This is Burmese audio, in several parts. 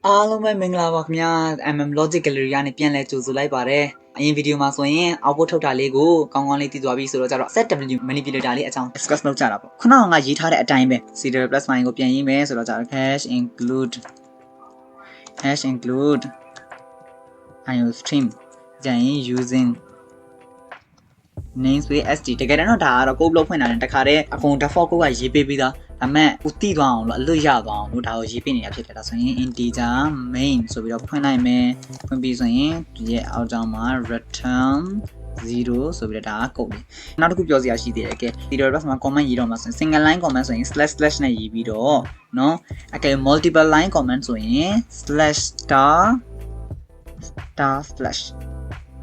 အားလုံးပဲမင်္ဂလာပါခင်ဗျာ logic gallery ကနေပြန်လဲကြိုဆိုလိုက်ပါတယ်အရင်ဗီဒီယိုမှာဆိုရင် output ထုတ်တာလေးကိုကောင်းကောင်းလေးသိသွားပြီဆိုတော့ကျတော့ Setw manipulator လေးအကြောင်း discuss လုပ်ကြတာပေါ့ခုနကငါရေးထားတဲ့အတိုင်းပဲ serial plus line ကိုပြန်ရေးမယ်ဆိုတော့ကျတော့ #include iostream ကြရင် using namespace st တကယ်တော့ဒါကတော့ code လို့ဖွင့်တာနဲ့တခါတည်းအကုန် default code ကရေးပေးပြီးသားဒါပေမဲ့ဦးသိသွားအောင်လို့အလွတ်ရသွားအောင်လို့ဒါကိုရေးပေးနေတာဖြစ်တယ်ဒါဆိုရင် integer main ဆိုပြီးတော့ဖွင့်လိုက်မယ်ဖွင့်ပြီးဆိုရင်ဒီရဲ့အောက်ကြောင်းမှာ return 0ဆိုပြီးတော့ဒါက code လေးနောက်တစ်ခုပြောစရာရှိသေးတယ်ကဲ serial plus မှာ comment ရေးတော့မှာဆိုရင် single line comment ဆိုရင် slash နဲ့ရေးပြီးတော့เนาะအကဲ multiple line comment ဆိုရင် slash star slash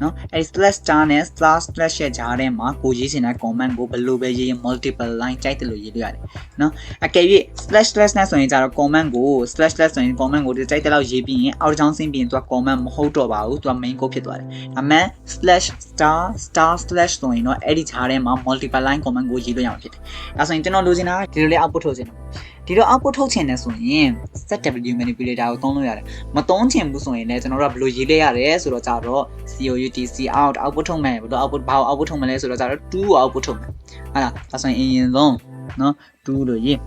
နော်အဲ့ slash star နဲ့ slash ရဲ့ကြားထဲမှာကိုရေးချင်တဲ့ comment ကိုဘယ်လိုပဲရေးရင် multiple line ကြိုက်တယ်လို့ရေးလို့ရတယ်နော်အကယ်၍ slash နဲ့ဆိုရင်ကျတော့ comment ကို slash ဆိုရင် comment ကိုကြိုက်တဲ့လောက်ရေးပြီးရင်အောက်ကြောင်းဆင်းပြီးရင်သူက comment မဟုတ်တော့ပါဘူးသူက main code ဖြစ်သွားတယ်ဒါပေမဲ့ slash star slash ဆိုရင်တော့အဲ့ဒီကြားထဲမှာ multiple line comment ကိုရေးလို့ရမှာဖြစ်တယ်ဒါဆိုရင်ကျွန်တော်လိုချင်တာဒီလိုလေး output ထုတ်ချင်တယ်ဒီလို output ထုတ်ချင်တယ်ဆိုရင် Setw manipulator ကိုသုံးလို့ရတယ်မသုံးချင်ဘူးဆိုရင်လည်းကျွန်တော်တို့ကဘယ်လိုရေးလဲရတယ်ဆိုတော့ကြတော့ cout output ထုတ်မယ်ဘယ်လို output ဘာကို output ထုတ်မလဲဆိုတော့ကြတော့2ကို output ထုတ်မယ်ဟုတ်လားဒါဆိုရင်အရင်ဆုံးเนาะ2လို့ရေး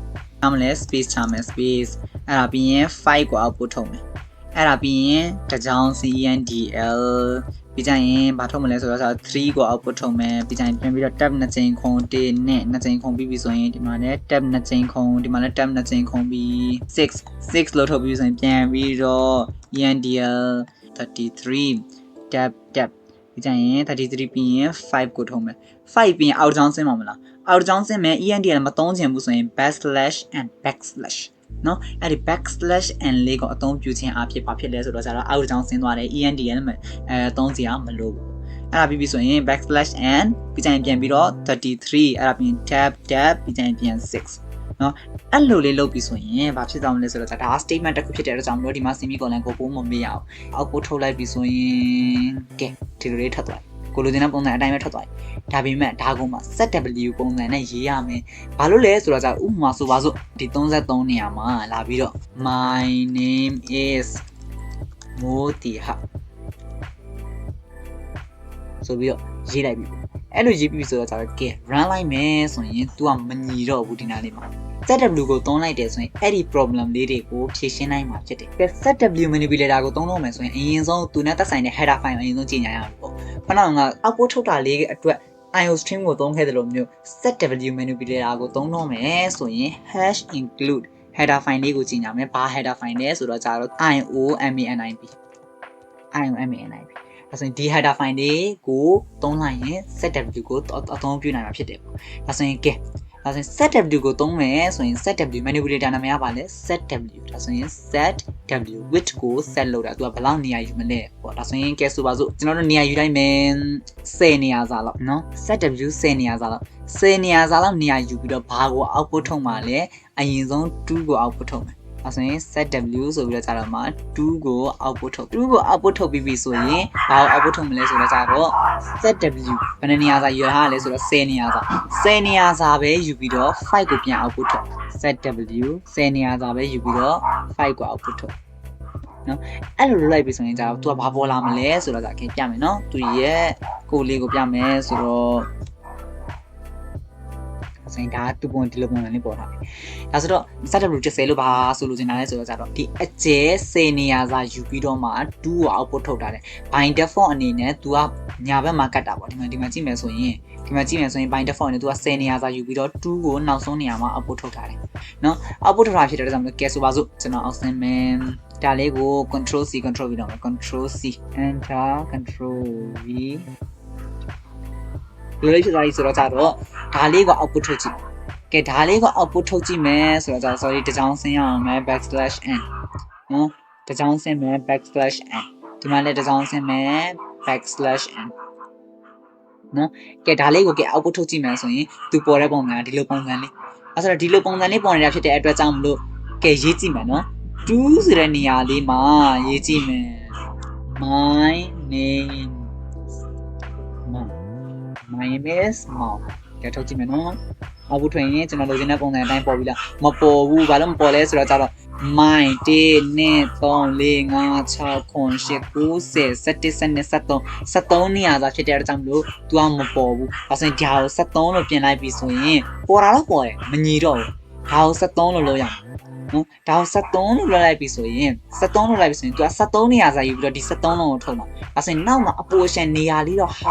အားမလဲ space ချမယ် space အဲ့ဒါပြီးရင်5ကို output ထုတ်မယ်အဲ့ဒါပြီးရင်တကြောင် cndl ပြီးကြရင်ဘာထုတ်မလဲဆိုတော့3ကို output ထုတ်မယ်ပြီးကြရင်ပြန်ပြီးတော့ tab 2ချိန်ခုံ1နဲ့2ချိန်ခုံပြီးပြီဆိုရင်ဒီမှာလည်း tab 2ချိန်ခုံဒီမှာလည်း tab 2ချိန်ခုံပြီး6လို့ထုတ်ပြီးဆိုရင်ပြန်ပြီးတော့ endl 33 tab ပြီးကြရင်33ပြီးရင်5ကိုထုတ်မယ်5ပြီးရင်အောက်ကြောင်းဆင်းမှာမလားအောက်ကြောင်းဆင်းမယ် endl မသုံးချင်ဘူးဆိုရင် backslashနော်အဲ့ဒီ backslash and လေးကိုအသုံးပြုခြင်းအဖြစ်ဘာဖြစ်လဲဆိုတော့ကျတော့အောက်ကြောင်းဆင်းသွားတယ် endl နဲ့သုံးစရာမလိုဘူးအဲ့ဒါပြီးပြီဆိုရင် backslash and ပြီးကြရင်ပြန်ပြီးတော့33အဲ့ဒါပြီးရင် tab ပြီးကြရင်ပြန်6နော်အဲ့လိုလေးလုပ်ပြီးဆိုရင်ဘာဖြစ်သွားမလဲဆိုတော့ဒါ statement တစ်ခုဖြစ်တဲ့အတွက်ကြောင့်မလို့ဒီမှာ semicolon ကိုပို့မမေ့ရအောင်အောက်ကိုထုတ်လိုက်ပြီဆိုရင်ကဲဒီလိုလေးထပ်သွားကိုလိုချင်တဲ့ပုံစံအတိုင်းပဲထွက်သွားတယ်။ဒါပေမဲ့ဒါကုန်းမှာ Setw ပုံစံနဲ့ရေးရမယ်။ဘာလို့လဲဆိုတော့ဥပမာဆိုပါစို့ဒီ33နေရာမှာလာပြီးတော့ my name is Motiha ဆိုပြီးတော့ရေးလိုက်ပြီ။အဲ့လိုရေးပြီးဆိုတော့ကဲ run လိုက်မယ်ဆိုရင် तू ကမညီတော့ဘူးဒီနားလေးမှာSetw ကိုသုံးလိုက်တယ်ဆိုရင်အဲ့ဒီ problem လေးတွေကိုဖြေရှင်းနိုင်မှာဖြစ်တယ်။ကဲ Setw manipulator ကိုသုံးလို့မယ်ဆိုရင်အရင်ဆုံးသူနဲ့သက်ဆိုင်တဲ့ header file ကိုအရင်ဆုံးကြီးညာရအောင်ပေါ့။ခဏက output ထုတ်တာလေးအတွက် iostream ကိုသုံးခဲ့တယ်လို့မျိုး Setw manipulator ကိုသုံးတော့မယ်ဆိုရင် #include header file လေးကိုကြီးညာမယ်။ဘာ header file လဲဆိုတော့iomanip ဒါဆိုရင်ဒီ header file လေးကိုသုံးလိုက်ရင် Setw ကိုအသုံးပြုနိုင်မှာဖြစ်တယ်ပေါ့။ဒါဆိုရင်ကဲဒါဆိုရင် Setw ကိုသုံးမယ်ဆိုရင် Setw manipulator နာမည်ကဘာလဲ Setw ဒါဆိုရင် Setw width ကို set လုပ်တာသူကဘယ်လောက်နေရာယူမလဲပေါ့ဒါဆိုရင်ကဲဆိုပါစို့ကျွန်တော်တို့နေရာယူလိုက်မယ်10နေရာစာလောက်เนาะ Setw 10နေရာစာလောက်10နေရာစာလောက်နေရာယူပြီးတော့ဘာကို output ထုတ်မှာလဲအရင်ဆုံး2ကို output ထုတ်မယ်ဒါဆိုရင် Setw ဆိုပြီးတော့ကြာတော့မှာ2ကို output ထုတ်2ကို output ထုတ်ပြီးပြီဆိုရင်ဘာကို output ထုတ်မလဲဆိုတော့ကြာတော့ Setw ဘယ်နှနေရာစာယူထားလဲဆိုတော့10နေရာစာပဲယူပြီးတော့5ကိုပြန် output ထုတ် Setw 10နေရာစာပဲယူပြီးတော့5ကို output ထုတ်နော်အဲ့လိုလုပ်လိုက်ပြီဆိုရင်ကြာတော့ तू ကဘာပေါ်လာမလဲဆိုတော့ကြာခင်ပြမယ်နော်သူရဲ့ကိုလေးကိုပြမယ်ဆိုတော့ဆိုရင်ဒါတူပုံဒီလိုပုံစံလေးပေါ်လာတယ်။ဒါဆိုတော့ Setw 10လို့ဘာဆိုလို့ချင်တာလဲဆိုတော့ကြတော့ဒီအကျဲ10နေရာစာယူပြီးတော့မှ2ကို output ထုတ်တာတယ်။ by default အနေနဲ့ तू ကညာဘက်မှာကတ်တာပေါ့ဒီမှာကြည့်မယ်ဆိုရင်by default အနေနဲ့ तू က10နေရာစာယူပြီးတော့2ကိုနောက်ဆုံးနေရာမှာ output ထုတ်တာတယ်။နော် output ထုတ်တာဖြစ်တဲ့အတွက်ကြောင့်ကဲဆိုပါစို့ကျွန်တော်အောက်ဆင်းမယ်ဒါလေးကို control C control V တော့ control C enter control Vလိုလေးဖြစ်သွားပြီဆိုတော့ကြတော့ဒါလေးကို output ထုတ်ကြည့်ကဲဒါလေးကို output ထုတ်ကြည့်မယ်ဆိုတော့ sorry တကြောင်ဆင်းရအောင်မယ် \n နော်တကြောင်ဆင်းမယ် \n ဒီမှာလည်းတကြောင်ဆင်းမယ် \n နော်ကဲဒါလေးကိုoutput ထုတ်ကြည့်မယ်ဆိုရင်သူပေါ်တဲ့ပုံစံကဒီလိုပုံစံလေးအဲဆိုတော့ဒီလိုပုံစံလေးပေါ်နေတာဖြစ်တဲ့အတွက်ကြောင့်မလို့ကဲရေးကြည့်မယ်နော်2ဆိုတဲ့နေရာလေးမှာရေးကြည့်မယ် my name is mom ကဲထုတ်ကြည့်မယ်နော်အောက်ဘူးထွင်ရင်ကျွန်တော်လိုချင်တဲ့ပုံစံအတိုင်းပေါ်ပြီလားမပေါ်ဘူးဘာလို့မပေါ်လဲဆိုတော့ကြတော့ my day ne ton le nga cha khon shit ku se set set ne set tonနေရတာဖြစ်တဲ့အတွက်ကြောင့်မလို့ तू อ่ะမပေါ်ဘူးဒါဆိုရင်ဒါကို73လို့ပြင်လိုက်ပြီဆိုရင်ပေါ်တာတော့ပေါ်တယ်မညီတော့ဘူးဒါကို73လို့လုပ်ရမယ်နော်ဒါကို73လို့လုပ်လိုက်ပြီဆိုရင်73လို့လိုက်ပြီဆိုရင် तू อ่ะ73နေရာစာယူပြီးတော့ဒီ73လုံးကိုထုတ်မှာဒါဆိုရင်နောက်မှာအပိုရှင်နေရာလေးတော့ဟ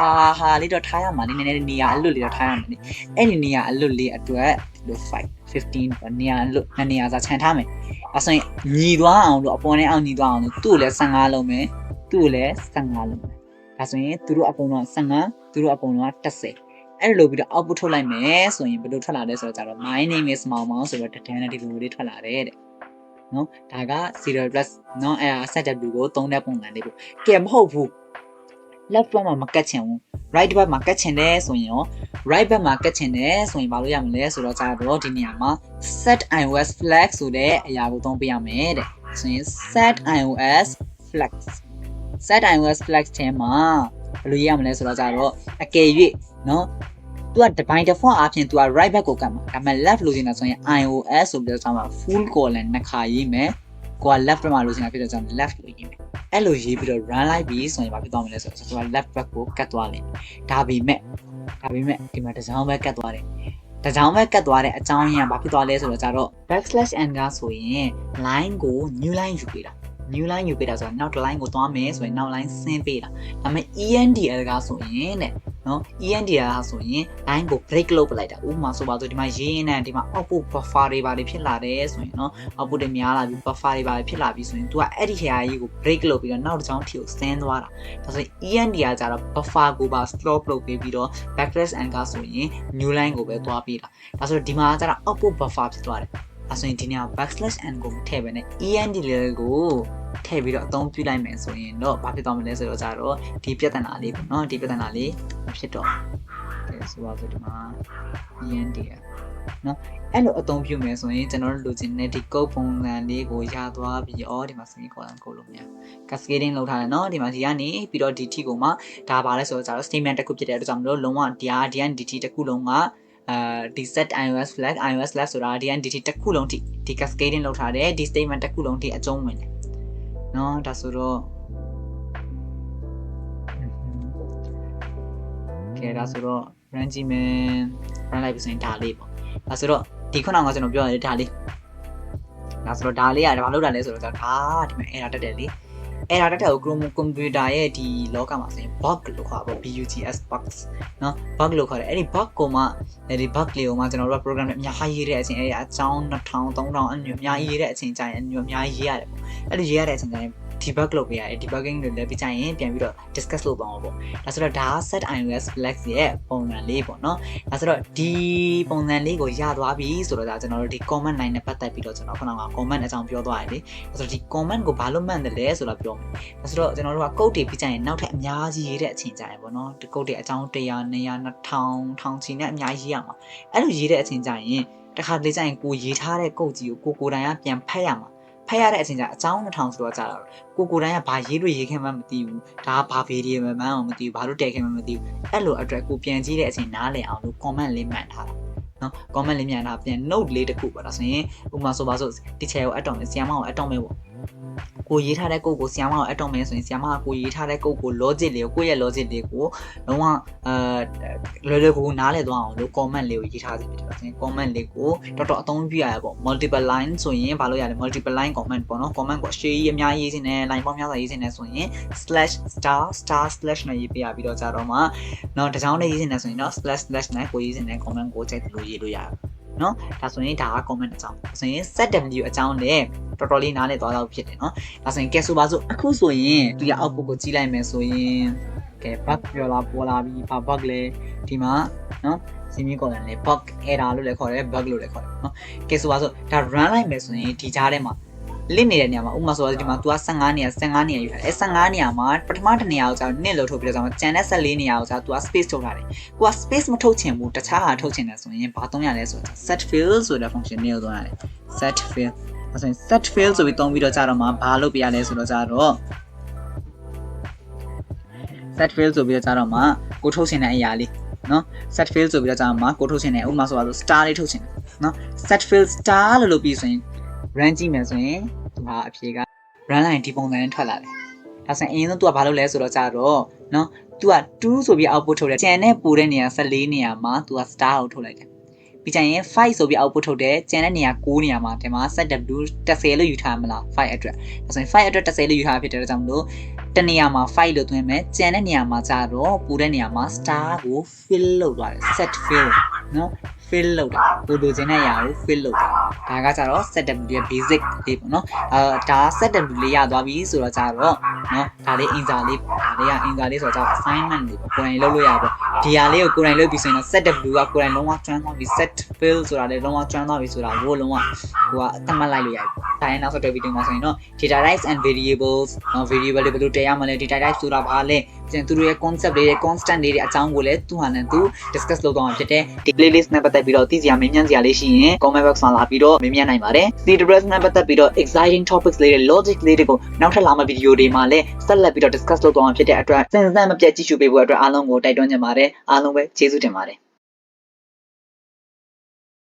ာလေးတော့ထားရမှာနည်းနည်းနေရာအလွတ်လေးတော့ထားရမှာလေအဲ့ဒီနေရာအလွတ်လေးအတွက်လို့5 15နေရာအလွတ်နေရာစာခြံထားမယ်ဒါဆိုရင်ညီသွားအောင်လို့အပေါ်နဲ့အောက်ညီသွားအောင်လို့သူ့ကိုလည်း15လုံးမယ်သူ့ကိုလည်း15လုံးမယ်ဒါဆိုရင်သူတို့အကုန်လုံး15သူတို့အကုန်လုံး30အဲ့လိုပြီးတော့ output ထုတ်လိုက်မယ်ဆိုရင်ဘယ်လိုထွက်လာလဲဆိုတော့ကျတော့ my name is မောင်မောင်ဆိုတော့တန်းနဲ့ဒီလိုလေးထွက်လာတယ်တဲ့နော်ဒါက0 plus နော်အဲ့ဒါ Setw ကိုသုံးတဲ့ပုံစံလေးပေါ့ကဲမဟုတ်ဘူး left ဘက်မှာမကတ်ချင်ဘူး right ဘက်မှာကတ်ချင်တယ်ဆိုရင်ရော right ဘက်မှာကတ်ချင်တယ်ဆိုရင်ဘာလို့ရမလဲဆိုတော့ကျတော့ဒီနေရာမှာ set ios flag ဆိုတဲ့အရာကိုသုံးပေးရမယ်တဲ့ဆိုရင် set ios flag ထဲမှာဘယ်လိုရရမလဲဆိုတော့ကျတော့အကယ်၍နော်သူက by default အပြင်သူက right back ကိုကတ်မှာဒါပေမဲ့ left လို့နေတာဆိုရင် ios ဆိုပြီးတော့ဆိုမှာ full colon နှစ်ခါရေးမယ်ကိုက left ဘက်မှာလို့နေတာဖြစ်တော့ကျွန်တော် left လို့ရေးမယ်အဲ့လိုရေးပြီးတော့ run လိုက်ပြီးဆိုရင်ဘာဖြစ်သွားမလဲဆိုတော့သူက left back ကိုကတ်သွားလိမ့်မယ်ဒါပေမဲ့ဒီမှာတစ်စောင်းပဲကတ်သွားတယ်တစ်စောင်းပဲကတ်သွားတဲ့အကြောင်းရင်းကဘာဖြစ်သွားလဲဆိုတော့ကျတော့ \n ကဆိုရင် line ကို new line ယူပေးတာ new line ယူပေးတာဆိုတော့နောက်တစ် line ကိုသွားမယ်ဆိုရင်နောက် line ဆင်းပေးတာဒါပေမဲ့ endl ကဆိုရင်တဲ့နော် endl ကဆိုရင် line ကို break လုပ်ပလိုက်တာဥပမာဆိုပါဆိုဒီမှာရေးရင်းနဲ့ဒီမှာ output buffer တွေပါဖြစ်လာတယ်ဆိုရင်နော် output တွေများလာပြီး buffer တွေပါဖြစ်လာပြီးဆိုရင် तू ကအဲ့ဒီဟာကြီးကို break လုပ်ပြီးတော့နောက်တစ်ချောင်းထီကိုဆင်းသွားတာဒါဆိုရင် end ကကြတော့ buffer ကိုပါ stop လုပ်ပေးပြီးတော့ \n ကဆိုရင် new line ကိုပဲသွားပေးတာဒါဆိုဒီမှာကျတော့ output buffer ဖြစ်သွားတယ်ဒါဆိုရင်ဒီနေရာ \n ကိုထည့်ပဲနဲ့ end ကိုထည့်ပြီးတော့အသုံးပြုလိုက်မယ်ဆိုရင်တော့ဘာဖြစ်သွားမလဲဆိုတော့ကြတော့ဒီပြဿနာလေးပေါ့နော်ဒီပြဿနာလေးမဖြစ်တော့တယ်ဆိုပါစို့ဒီမှာ end နော်အဲ့လိုအသုံးပြုမယ်ဆိုရင်ကျွန်တော်တို့လိုချင်တဲ့ဒီ code ပုံစံလေးကိုရသွားပြီးဒီမှာ semicolon ကိုလို့မရ cascading လုပ်ထားတယ်နော်ဒီမှာဒီကနေပြီးတော့ဒီ t ကိုမှဒါပါလဲဆိုတော့ကြတော့ statement တစ်ခုဖြစ်တဲ့အတွက်ကြောင့်မလို့လုံးဝဒီကနေဒီ t တစ်ခုလုံးကဒီ set ios flag ဆိုတာဒီ entity တစ်ခုလုံးဒီ cascading လုပ်ထားတယ်ဒီ statement တစ်ခုလုံးဒီအကျုံးဝင်တယ်နော်ဒါဆိုတော့ကဲဒါဆိုတော့ run ကြည့်မယ် run လိုက်ပြီးဆိုရင်ဒါလေးပေါ့ဒါဆိုတော့ဒီခုနကကျွန်တော်ပြောရတယ်ဒါလေးဒါဆိုတော့ဒါလေးကဘာလုပ်တာလဲဆိုတော့ဒါဒီမှာ error တက်တယ်လေerror တက်တယ်ကို Chrome computer ရဲ့ဒီလောကမှာဆိုရင် bug လို့ခေါ်ပါ bugs bugs နော် bug လို့ခေါ်တယ်အဲ့ဒီ bug ကိုမှဒီ bug လေးကိုမှကျွန်တော်တို့က program နဲ့အများကြီးရေးတဲ့အချိန်အဲ့ဒီအကြောင်း2000 3000အဲ့လိုအများကြီးရေးတဲ့အချိန်ကျရင်အများကြီးရေးရတယ်ပေါ့အဲ့လိုရေးရတဲ့အချိန်ကျရင် debug လုပ်ပေးရတယ် debugging တွေလည်းပြီးကြရင်ပြန်ပြီးတော့ discuss လုပ်သွားမှာပေါ့ဒါဆိုတော့ဒါ set ios flag ရဲ့ပုံစံလေးပေါ့နော်ဒါဆိုတော့ဒီပုံစံလေးကိုရသွားပြီဆိုတော့ဒါကျွန်တော်တို့ဒီ comment line နဲ့ပတ်သက်ပြီးတော့ကျွန်တော်ခုနက comment အကြောင်းပြောသွားတယ်လေဒါဆိုတော့ဒီ comment ကိုဘာလို့မှန်တယ်လဲဆိုတော့ပြောမယ်ဒါဆိုတော့ကျွန်တော်တို့က code တွေပြီးကြရင်နောက်ထပ်အများကြီးရေးတဲ့အချိန်ကျရင်ပေါ့နော်ဒီ code တွေအကြောင်း100 200 2000 1000ချီနဲ့အများကြီးရေးရမှာအဲ့လိုရေးတဲ့အချိန်ကျရင်တခါတလေကျရင်ကိုရေးထားတဲ့ code ကြီးကိုကိုယ်တိုင်ကပြန်ဖတ်ရမှာဖတ်ရတဲ့အချိန်ကျအကြောင်း2000ဆိုတော့ကြာတော့ကိုတိုင်းကဘာရေးလို့ရေးခဲ့မှမသိဘူးဒါကဘာဗီဒီယိုမှမအောင်မသိဘူးဘာလို့တည်ခဲ့မှမသိဘူးအဲ့လိုအတွက်ကိုပြန်ကြည့်တဲ့အချိန်နားလည်အောင်လို့ comment လေးမှန်ထားတာနော် comment လေးမှန်ထားပြန် note လေးတစ်ခုပေါ့ဒါဆိုရင်ဥပမာဆိုပါစို့ teacher ကိုအတော့မယ်ဆရာမကိုအတော့မယ်ပေါ့ကိုရေးထားတဲ့ code ကိုဆရာမကိုအတော့မယ်ဆိုရင်ဆရာမကကိုရေးထားတဲ့ code ကို logic လေးကိုကိုယ့်ရဲ့ logic လေးကိုလုံးဝလွယ်လွယ်ကူကူနားလည်သွားအောင်လို့ comment လေးကိုရေးထားစီဖြစ်တယ်ဆိုရင် comment လေးကိုတော်တော်အသုံးပြုရရပေါ့ multiple line ဆိုရင်ဘာလို့ရလဲ multiple line comment ပေါ့နော် comment ကိုအရှည်ကြီးအများကြီးရေးစင်းနဲ့ line ပေါင်းများစွာရေးစင်းနဲ့ဆိုရင် /*/ နဲ့ရေးပေးရပြီးတော့ကြတော့မှနော်တစ်ချောင်းနဲ့ရေးစင်းနဲ့ဆိုရင်တော့// နဲ့ကိုရေးစင်းနဲ့ comment ကိုချိန်လို့ရေးလို့ရတယ်နော်ဒါဆိုရင်ဒါက comment အကြောင်းဆိုရင် setw အကြောင်းနဲ့တော်တော်လေးနားလည်သွားတော့ဖြစ်တယ်နော်ဒါဆိုရင်ကဲဆိုပါစို့အခုဆိုရင်ဒီက output ကိုကြည့်လိုက်မယ်ဆိုရင်ကဲ bug ပြောလာပေါ်လာပြီးဘာ bug လဲဒီမှာနော် semicolon လေး bug error လို့လည်းခေါ်တယ် bug လို့လည်းခေါ်တယ်နော်ကဲဆိုပါစို့ဒါ run လိုက်မယ်ဆိုရင်ဒီကြားထဲမှာလစ်နေတဲ့နေရာမှာဥပမာဆိုတော့ဒီမှာ तू က15နေရာယူထားတယ်15နေရာမှာပထမတစ်နေရာကိုကျတော့1လို့ထုတ်ပြီးတော့ကျန်တဲ့14နေရာကိုကျတော့ तू က space ထုတ်ထားတယ်ကိုက space မထုတ်ချင်ဘူးတခြားဟာထုတ်ချင်တယ်ဆိုရင်ဘာသုံးရလဲဆိုတော့ set fill ဆိုတဲ့ function လေးကိုသုံးရတယ် set fill အဲဆိုရင် set fill ဆိုပြီးသုံးပြီးတော့ကျတော့မှဘာလုပ်ပြရလဲဆိုတော့ကျတော့ set fill ဆိုပြီးတော့ကျတော့မှကိုထုတ်ချင်တဲ့အရာလေးနော် set fill ဆိုပြီးတော့ကျတော့မှကိုထုတ်ချင်တဲ့ဥပမာဆိုတော့ star လေးထုတ်ချင်တယ်နော် set fill star လို့လုပ်ပြီးဆိုရင် run ကြည့်မယ်ဆိုရင်သူဟာအဖြေက run လိုက်ဒီပုံစံနဲ့ထွက်လာတယ်ဒါဆိုရင်အရင်ဆုံးသူကဘာလုပ်လဲဆိုတော့ကြတော့နော်သူက2ဆိုပြီး output ထုတ်တယ်ကျန်တဲ့ပိုတဲ့နေရာ14နေရာမှာသူက star ကိုထုတ်လိုက်တယ်ပြီးကြရင်5ဆိုပြီး output ထုတ်တယ်ကျန်တဲ့နေရာ9နေရာမှာဒီမှာ setw 10လို့ယူထားမလား5အတွက်ဒါဆိုရင်5အတွက်10လို့ယူထားဖြစ်တဲ့အတွက်ကြောင့်မလို့တနေရာမှာ5လို့သွင်းမယ်ကျန်တဲ့နေရာမှာကြတော့ပိုတဲ့နေရာမှာ star ကို fill လုပ်သွားတယ် set fill နော် fill လုပ်တာပို့လိုချင်တဲ့အရာကို fill လုပ်တာဒါကကြတော့ setw ရဲ့ basic လေးပေါ့နော်ဒါ setw လေးရသွားပြီဆိုတော့ကြတော့နော်ဒါလေးအင်စာလေးဒါလေးကအင်စာလေးဆိုတော့ assignment လေးပေါ့ကိုယ်တိုင်လုပ်လို့ရပါဒီဟာလေးကိုကိုယ်တိုင်လုပ်ပြီးဆိုရင်တော့ setw ကကိုယ်တိုင်လုံးဝကျွမ်းသွားပြီ set fill ဆိုတာလည်းလုံးဝကျွမ်းသွားပြီဆိုတာကိုလုံးဝဟိုကသတ်မှတ်လိုက်လို့ရပြီဒါရင်နောက်ဆက်တွဲဗီဒီယိုမှာဆိုရင်တော့ data types and variables variable တွေဘယ်လိုတရားမလဲ data type ဆိုတာဘာလဲပြန်သူတို့ရဲ့ concept တွေ constant တွေအကြောင်းကိုလည်းသူဟာနဲ့သူ discuss လုပ်သွားမှာဖြစ်တယ်ဒီ playlist နဲ့ပတ်သက်ပြီးတော့သိစရာမေးမြန်းစရာလေးရှိရင် comment box မှာလာပြီးတော့မေးမြန်းနိုင်ပါတယ် Setw နဲ့ပတ်သက်ပြီးတော့ exciting topics လေးတွေ logic လေးတွေကိုနောက်ထပ်လာမယ့်ဗီဒီယိုတွေမှာလည်းဆက်လက်ပြီးတော့ discuss လုပ်သွားမှာဖြစ်တဲ့အတွက်စင်စမ်းမပြတ်ကြည့်ရှုပေးဖို့အတွက်အားလုံးကိုတိုက်တွန်းချင်ပါတယ်အားလုံးပဲကျေးဇူးတင်ပါတယ်